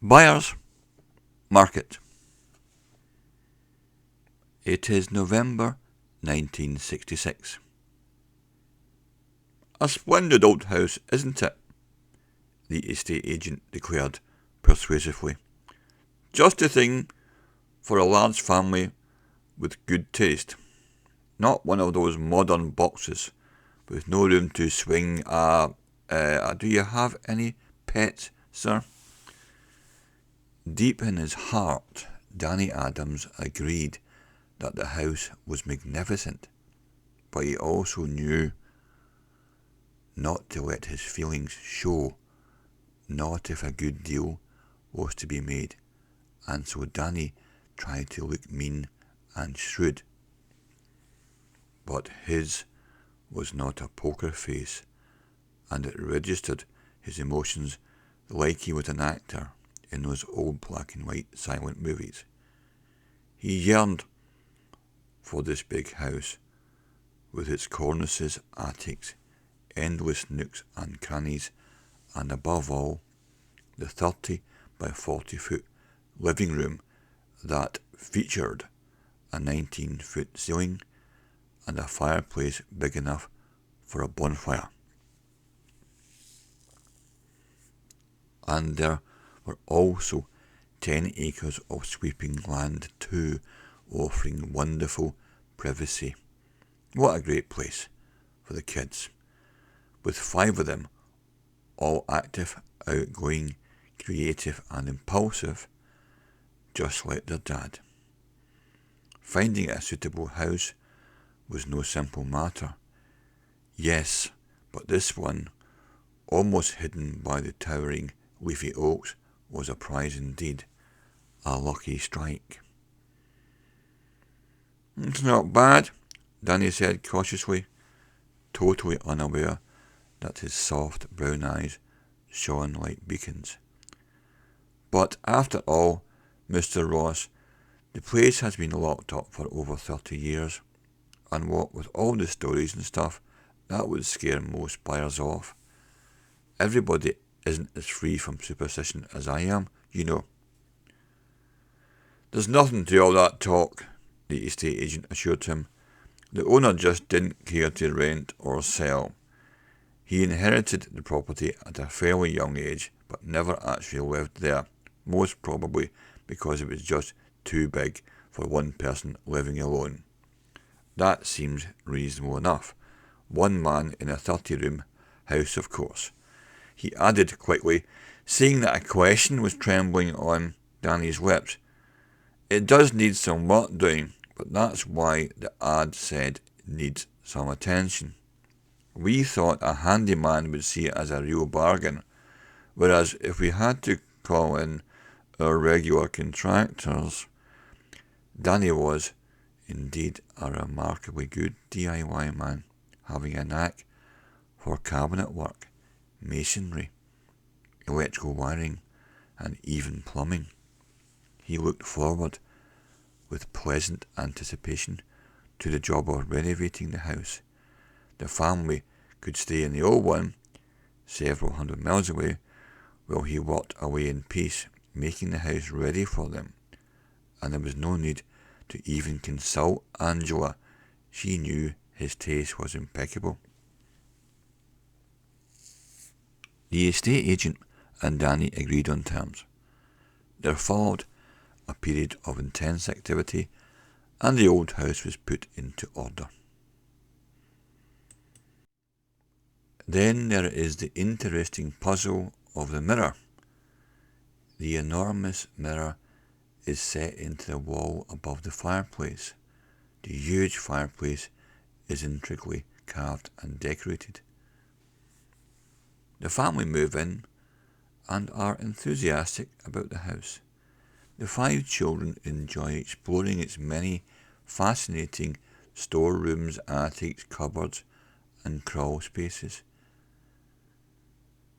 Buyers Market. It is November 1966. A splendid old house, isn't it? The estate agent declared persuasively. Just the thing for a large family with good taste. Not one of those modern boxes with no room to swing do you have any pets, sir? Deep in his heart, Danny Adams agreed that the house was magnificent, but he also knew not to let his feelings show, not if a good deal was to be made, and so Danny tried to look mean and shrewd. But his was not a poker face, and it registered his emotions like he was an actor in those old black and white silent movies. He yearned for this big house, with its cornices, attics, endless nooks and crannies, and above all, the 30 by 40 foot living room that featured a 19-foot ceiling and a fireplace big enough for a bonfire. And there were also 10 acres of sweeping land too, offering wonderful privacy. What a great place for the kids, with 5 of them, all active, outgoing, creative and impulsive, just like their dad. Finding a suitable house was no simple matter. Yes, but this one, almost hidden by the towering leafy oaks, was a prize indeed, a lucky strike. It's not bad, Danny said cautiously, totally unaware that his soft brown eyes shone like beacons. But after all, Mr. Ross, the place has been locked up for over 30 years, and what with all the stories and stuff, that would scare most buyers off. Everybody isn't as free from superstition as I am, you know. There's nothing to all that talk, the estate agent assured him. The owner just didn't care to rent or sell. He inherited the property at a fairly young age, but never actually lived there, most probably because it was just too big for one person living alone. That seems reasonable enough. One man in a 30-room house, of course. He added quickly, seeing that a question was trembling on Danny's lips. It does need some work doing, but that's why the ad said needs some attention. We thought a handyman would see it as a real bargain, whereas if we had to call in our regular contractors, Danny was indeed a remarkably good DIY man, having a knack for cabinet work, masonry, electrical wiring, and even plumbing. He looked forward with pleasant anticipation to the job of renovating the house. The family could stay in the old one, several hundred miles away, while he worked away in peace, making the house ready for them. And there was no need to even consult Angela. She knew his taste was impeccable. The estate agent and Danny agreed on terms. There followed a period of intense activity, and the old house was put into order. Then there is the interesting puzzle of the mirror. The enormous mirror is set into the wall above the fireplace. The huge fireplace is intricately carved and decorated. The family move in and are enthusiastic about the house. The 5 children enjoy exploring its many fascinating storerooms, attics, cupboards, and crawl spaces.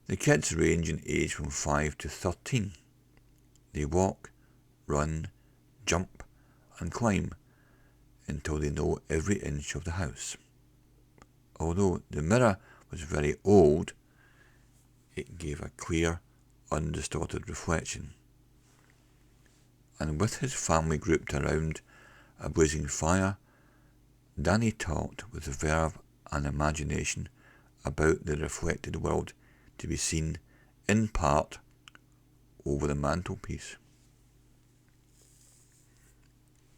The kids range in age from 5 to 13. They walk, run, jump, and climb until they know every inch of the house. Although the mirror was very old, it gave a clear, undistorted reflection. and with his family grouped around a blazing fire, Danny talked with verve and imagination about the reflected world to be seen, in part, over the mantelpiece.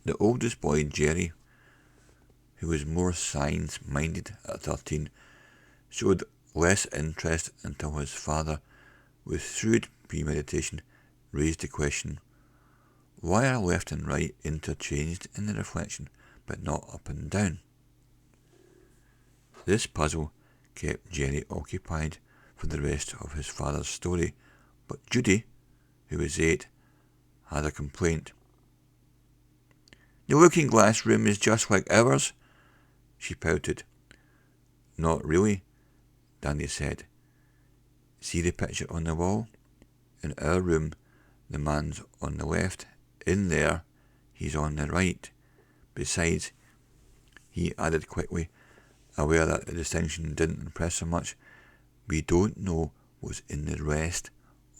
The oldest boy, Jerry, who was more science-minded at 13, showed less interest until his father, with shrewd premeditation, raised the question, why are left and right interchanged in the reflection, but not up and down? This puzzle kept Jerry occupied for the rest of his father's story, but Judy, who was 8, had a complaint. The looking glass room is just like ours, she pouted. Not really, Danny said. See the picture on the wall? In our room, the man's on the left. In there, he's on the right. Besides, he added quickly, aware that the distinction didn't impress him much, we don't know what's in the rest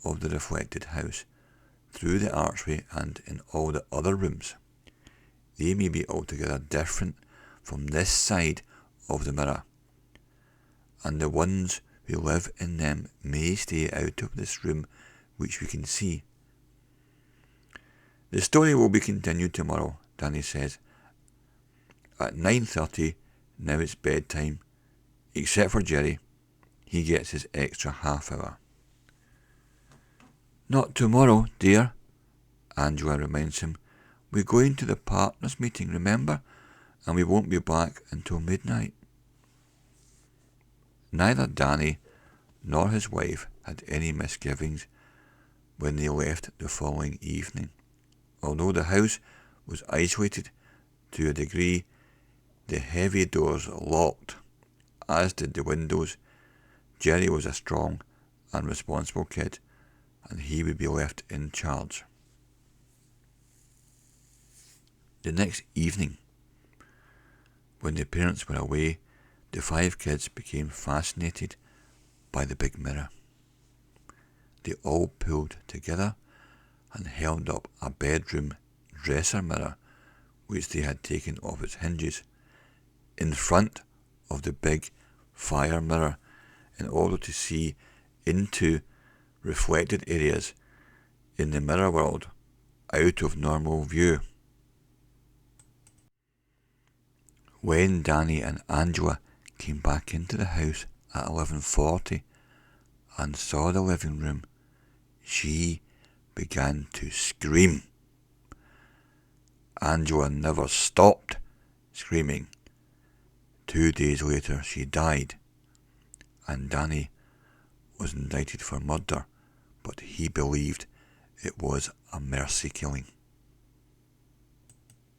of the reflected house, through the archway and in all the other rooms. They may be altogether different from this side of the mirror, and the ones who live in them may stay out of this room which we can see. The story will be continued tomorrow, Danny says. At 9:30, now it's bedtime, except for Jerry. He gets his extra half hour. Not tomorrow, dear, Angela reminds him. We're going to the partners' meeting, remember? And we won't be back until midnight. Neither Danny nor his wife had any misgivings when they left the following evening. Although the house was isolated to a degree, the heavy doors locked, as did the windows. Jerry was a strong and responsible kid, and he would be left in charge. The next evening, when the parents were away, the 5 kids became fascinated by the big mirror. They all pulled together and held up a bedroom dresser mirror which they had taken off its hinges in front of the big fire mirror in order to see into reflected areas in the mirror world out of normal view. When Danny and Angela came back into the house at 11:40 and saw the living room, she began to scream. Angela never stopped screaming. 2 days later she died, and Danny was indicted for murder, but he believed it was a mercy killing.